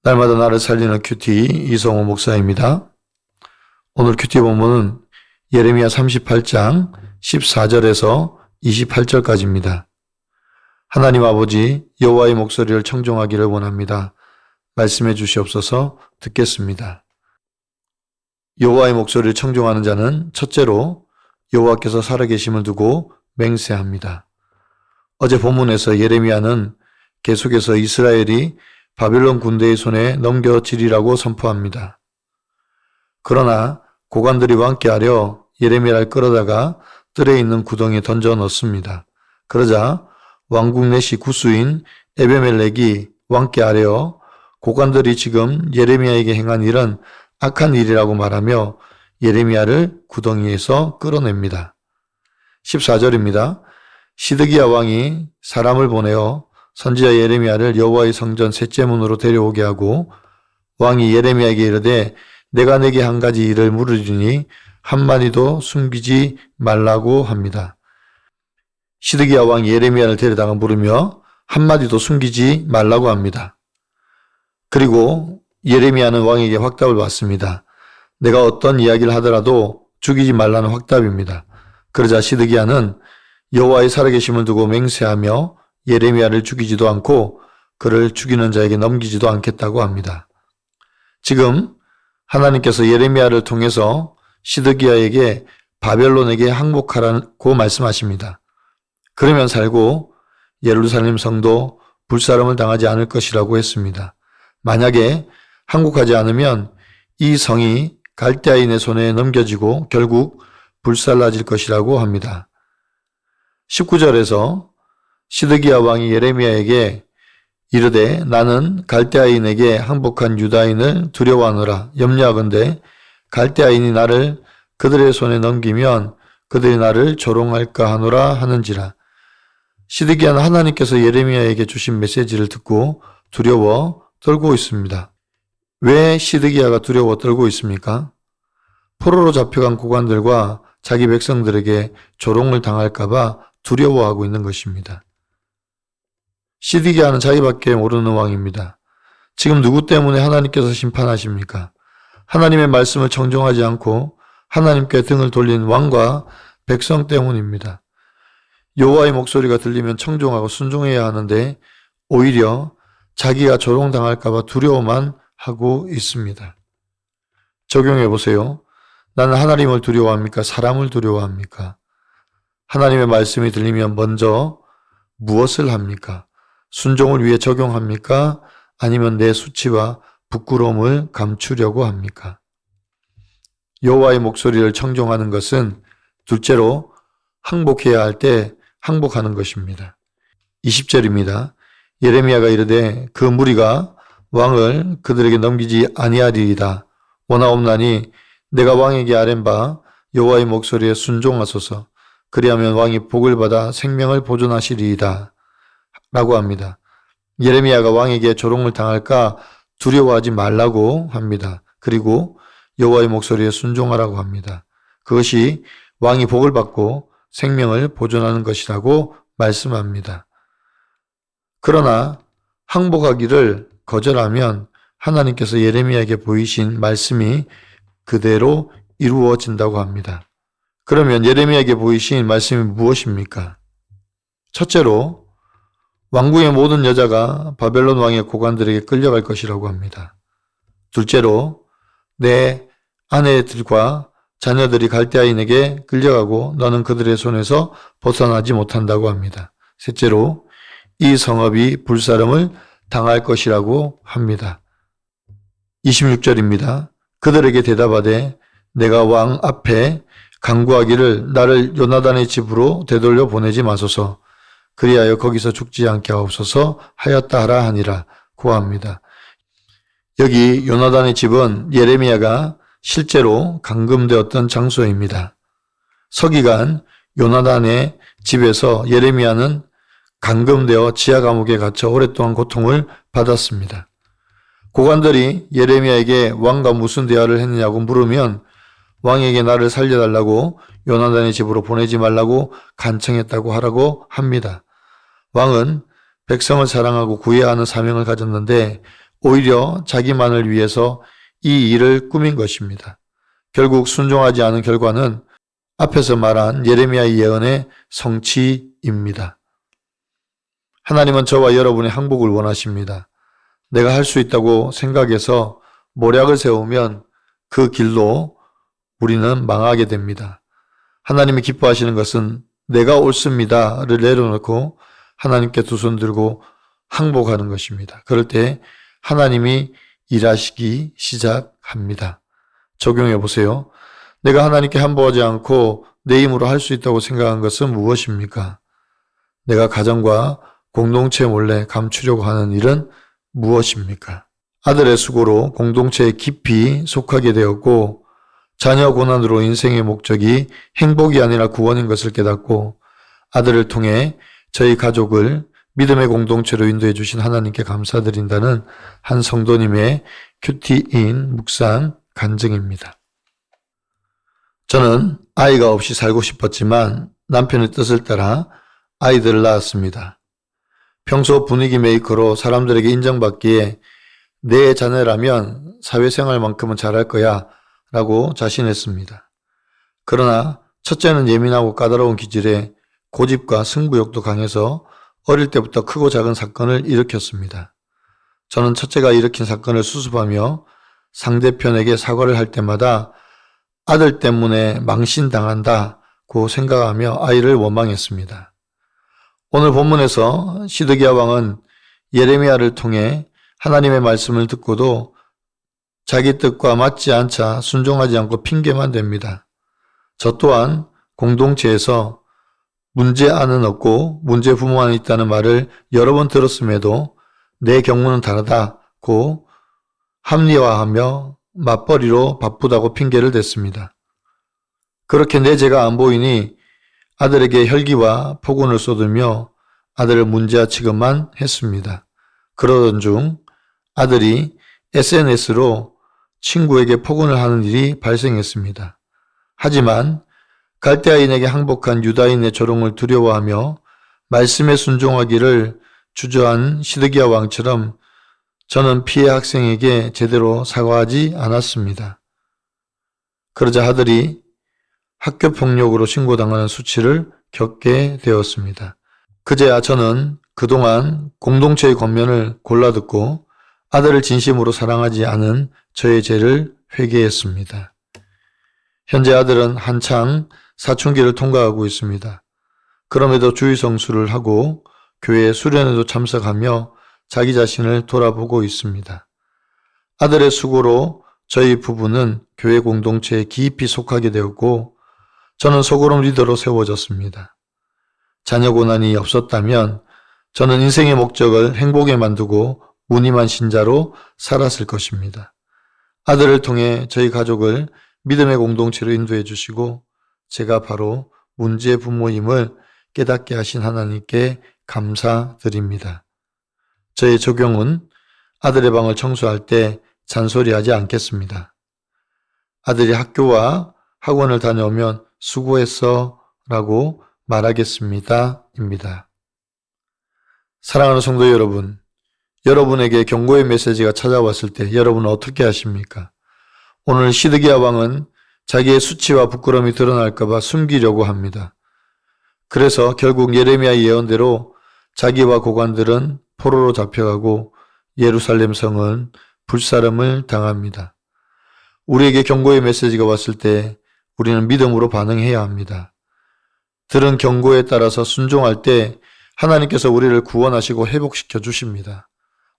날마다 나를 살리는 큐티 이성호 목사입니다. 오늘 큐티 본문은 예레미야 38장 14절에서 28절까지입니다. 하나님 아버지 여호와의 목소리를 청종하기를 원합니다. 말씀해 주시옵소서. 듣겠습니다. 여호와의 목소리를 청종하는 자는 첫째로 여호와께서 살아계심을 두고 맹세합니다. 어제 본문에서 예레미야는 계속해서 이스라엘이 바벨론 군대의 손에 넘겨지리라고 선포합니다. 그러나 고관들이 왕께하려 예레미야를 끌어다가 뜰에 있는 구덩이에 던져 넣습니다. 그러자 왕국 내시 구수인 에베멜렉이 왕께하려 고관들이 지금 예레미야에게 행한 일은 악한 일이라고 말하며 예레미야를 구덩이에서 끌어냅니다. 14절입니다. 시드기야 왕이 사람을 보내어 선지자 예레미야를 여호와의 성전 셋째 문으로 데려오게 하고 왕이 예레미야에게 이르되 내가 내게 한 가지 일을 물으리니 한마디도 숨기지 말라고 합니다. 시드기야 왕이 예레미야를 데려다가 물으며 한마디도 숨기지 말라고 합니다. 그리고 예레미야는 왕에게 확답을 받습니다. 내가 어떤 이야기를 하더라도 죽이지 말라는 확답입니다. 그러자 시드기야는 여호와의 살아계심을 두고 맹세하며 예레미야를 죽이지도 않고 그를 죽이는 자에게 넘기지도 않겠다고 합니다. 지금 하나님께서 예레미야를 통해서 시드기야에게 바벨론에게 항복하라고 말씀하십니다. 그러면 살고 예루살렘 성도 불사름을 당하지 않을 것이라고 했습니다. 만약에 항복하지 않으면 이 성이 갈대아인의 손에 넘겨지고 결국 불살라질 것이라고 합니다. 19절에서 시드기야 왕이 예레미야에게 이르되 나는 갈대아인에게 항복한 유다인을 두려워하노라. 염려하건대 갈대아인이 나를 그들의 손에 넘기면 그들이 나를 조롱할까 하노라 하는지라. 시드기야는 하나님께서 예레미야에게 주신 메시지를 듣고 두려워 떨고 있습니다. 왜 시드기야가 두려워 떨고 있습니까? 포로로 잡혀간 고관들과 자기 백성들에게 조롱을 당할까 봐 두려워하고 있는 것입니다. 시드기야는 자기밖에 모르는 왕입니다. 지금 누구 때문에 하나님께서 심판하십니까? 하나님의 말씀을 청종하지 않고 하나님께 등을 돌린 왕과 백성 때문입니다. 여호와의 목소리가 들리면 청종하고 순종해야 하는데 오히려 자기가 조롱당할까 봐 두려워만 하고 있습니다. 적용해 보세요. 나는 하나님을 두려워합니까? 사람을 두려워합니까? 하나님의 말씀이 들리면 먼저 무엇을 합니까? 순종을 위해 적용합니까? 아니면 내 수치와 부끄러움을 감추려고 합니까? 여호와의 목소리를 청종하는 것은 둘째로 항복해야 할 때 항복하는 것입니다. 20절입니다. 예레미야가 이르되 그 무리가 왕을 그들에게 넘기지 아니하리이다. 원하옵나니 내가 왕에게 아뢰바 여호와의 목소리에 순종하소서. 그리하면 왕이 복을 받아 생명을 보존하시리이다. 라고 합니다. 예레미야가 왕에게 조롱을 당할까 두려워하지 말라고 합니다. 그리고 여호와의 목소리에 순종하라고 합니다. 그것이 왕이 복을 받고 생명을 보존하는 것이라고 말씀합니다. 그러나 항복하기를 거절하면 하나님께서 예레미야에게 보이신 말씀이 그대로 이루어진다고 합니다. 그러면 예레미야에게 보이신 말씀이 무엇입니까? 첫째로 왕궁의 모든 여자가 바벨론 왕의 고관들에게 끌려갈 것이라고 합니다. 둘째로 내 아내들과 자녀들이 갈대아인에게 끌려가고 너는 그들의 손에서 벗어나지 못한다고 합니다. 셋째로 이 성읍이 불사름을 당할 것이라고 합니다. 26절입니다. 그들에게 대답하되 내가 왕 앞에 간구하기를 나를 요나단의 집으로 되돌려 보내지 마소서. 그리하여 거기서 죽지 않게 하옵소서 하였다 하라 하니라 고합니다. 여기 요나단의 집은 예레미야가 실제로 감금되었던 장소입니다. 서기관 요나단의 집에서 예레미야는 감금되어 지하 감옥에 갇혀 오랫동안 고통을 받았습니다. 고관들이 예레미야에게 왕과 무슨 대화를 했느냐고 물으면 왕에게 나를 살려달라고 요나단의 집으로 보내지 말라고 간청했다고 하라고 합니다. 왕은 백성을 사랑하고 구해야 하는 사명을 가졌는데 오히려 자기만을 위해서 이 일을 꾸민 것입니다. 결국 순종하지 않은 결과는 앞에서 말한 예레미야의 예언의 성취입니다. 하나님은 저와 여러분의 항복을 원하십니다. 내가 할 수 있다고 생각해서 모략을 세우면 그 길로 우리는 망하게 됩니다. 하나님이 기뻐하시는 것은 내가 옳습니다를 내려놓고 하나님께 두 손 들고 항복하는 것입니다. 그럴 때 하나님이 일하시기 시작합니다. 적용해 보세요. 내가 하나님께 항복하지 않고 내 힘으로 할 수 있다고 생각한 것은 무엇입니까? 내가 가정과 공동체 몰래 감추려고 하는 일은 무엇입니까? 아들의 수고로 공동체에 깊이 속하게 되었고 자녀 고난으로 인생의 목적이 행복이 아니라 구원인 것을 깨닫고 아들을 통해 저희 가족을 믿음의 공동체로 인도해 주신 하나님께 감사드린다는 한 성도님의 큐티인 묵상 간증입니다. 저는 아이가 없이 살고 싶었지만 남편의 뜻을 따라 아이들을 낳았습니다. 평소 분위기 메이커로 사람들에게 인정받기에 내 자녀라면 사회생활만큼은 잘할 거야 라고 자신했습니다. 그러나 첫째는 예민하고 까다로운 기질에 고집과 승부욕도 강해서 어릴 때부터 크고 작은 사건을 일으켰습니다. 저는 첫째가 일으킨 사건을 수습하며 상대편에게 사과를 할 때마다 아들 때문에 망신당한다고 생각하며 아이를 원망했습니다. 오늘 본문에서 시드기야 왕은 예레미야를 통해 하나님의 말씀을 듣고도 자기 뜻과 맞지 않자 순종하지 않고 핑계만 댑니다. 저 또한 공동체에서 문제아는 없고 문제 부모만 있다는 말을 여러 번 들었음에도 내 경우는 다르다고 합리화하며 맞벌이로 바쁘다고 핑계를 댔습니다. 그렇게 내 죄가 안 보이니 아들에게 혈기와 폭언을 쏟으며 아들을 문제아 취급만 했습니다. 그러던 중 아들이 SNS로 친구에게 폭언을 하는 일이 발생했습니다. 하지만 갈대아인에게 항복한 유다인의 조롱을 두려워하며 말씀에 순종하기를 주저한 시드기야 왕처럼 저는 피해 학생에게 제대로 사과하지 않았습니다. 그러자 아들이 학교폭력으로 신고당하는 수치를 겪게 되었습니다. 그제야 저는 그동안 공동체의 권면을 골라듣고 아들을 진심으로 사랑하지 않은 저의 죄를 회개했습니다. 현재 아들은 한창 사춘기를 통과하고 있습니다. 그럼에도 주의 성수를 하고 교회 수련회도 참석하며 자기 자신을 돌아보고 있습니다. 아들의 수고로 저희 부부는 교회 공동체에 깊이 속하게 되었고 저는 소그룹 리더로 세워졌습니다. 자녀 고난이 없었다면 저는 인생의 목적을 행복에 만두고 무늬만 신자로 살았을 것입니다. 아들을 통해 저희 가족을 믿음의 공동체로 인도해 주시고 제가 바로 문제 부모임을 깨닫게 하신 하나님께 감사드립니다. 저의 적용은 아들의 방을 청소할 때 잔소리하지 않겠습니다. 아들이 학교와 학원을 다녀오면 수고했어 라고 말하겠습니다. 입니다. 사랑하는 성도 여러분, 여러분에게 경고의 메시지가 찾아왔을 때 여러분은 어떻게 하십니까? 오늘 시드기야 왕은 자기의 수치와 부끄러움이 드러날까 봐 숨기려고 합니다. 그래서 결국 예레미야의 예언대로 자기와 고관들은 포로로 잡혀가고 예루살렘 성은 불사름을 당합니다. 우리에게 경고의 메시지가 왔을 때 우리는 믿음으로 반응해야 합니다. 들은 경고에 따라서 순종할 때 하나님께서 우리를 구원하시고 회복시켜 주십니다.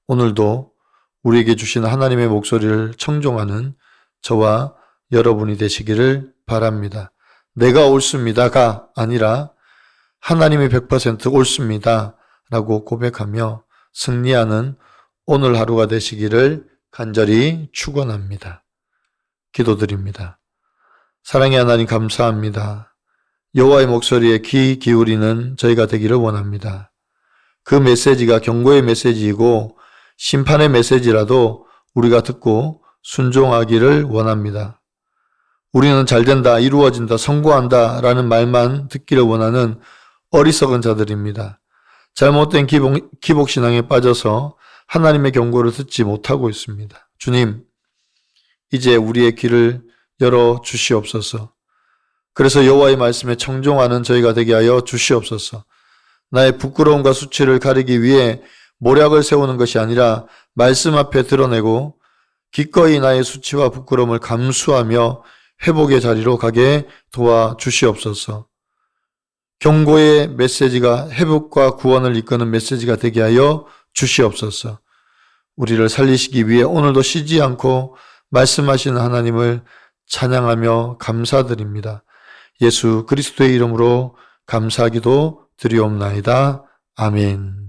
오늘도 우리에게 주신 하나님의 목소리를 청종하는 저와 여러분이 되시기를 바랍니다. 내가 옳습니다가 아니라 하나님이 100% 옳습니다 라고 고백하며 승리하는 오늘 하루가 되시기를 간절히 축원합니다. 기도드립니다. 사랑의 하나님 감사합니다. 여호와의 목소리에 귀 기울이는 저희가 되기를 원합니다. 그 메시지가 경고의 메시지이고 심판의 메시지라도 우리가 듣고 순종하기를 원합니다. 우리는 잘된다, 이루어진다, 성공한다 라는 말만 듣기를 원하는 어리석은 자들입니다. 잘못된 기복신앙에 빠져서 하나님의 경고를 듣지 못하고 있습니다. 주님, 이제 우리의 귀를 열어 주시옵소서. 그래서 여호와의 말씀에 청종하는 저희가 되게 하여 주시옵소서. 나의 부끄러움과 수치를 가리기 위해 모략을 세우는 것이 아니라 말씀 앞에 드러내고 기꺼이 나의 수치와 부끄러움을 감수하며 회복의 자리로 가게 도와주시옵소서. 경고의 메시지가 회복과 구원을 이끄는 메시지가 되게 하여 주시옵소서. 우리를 살리시기 위해 오늘도 쉬지 않고 말씀하시는 하나님을 찬양하며 감사드립니다. 예수 그리스도의 이름으로 감사하기도 드리옵나이다. 아멘.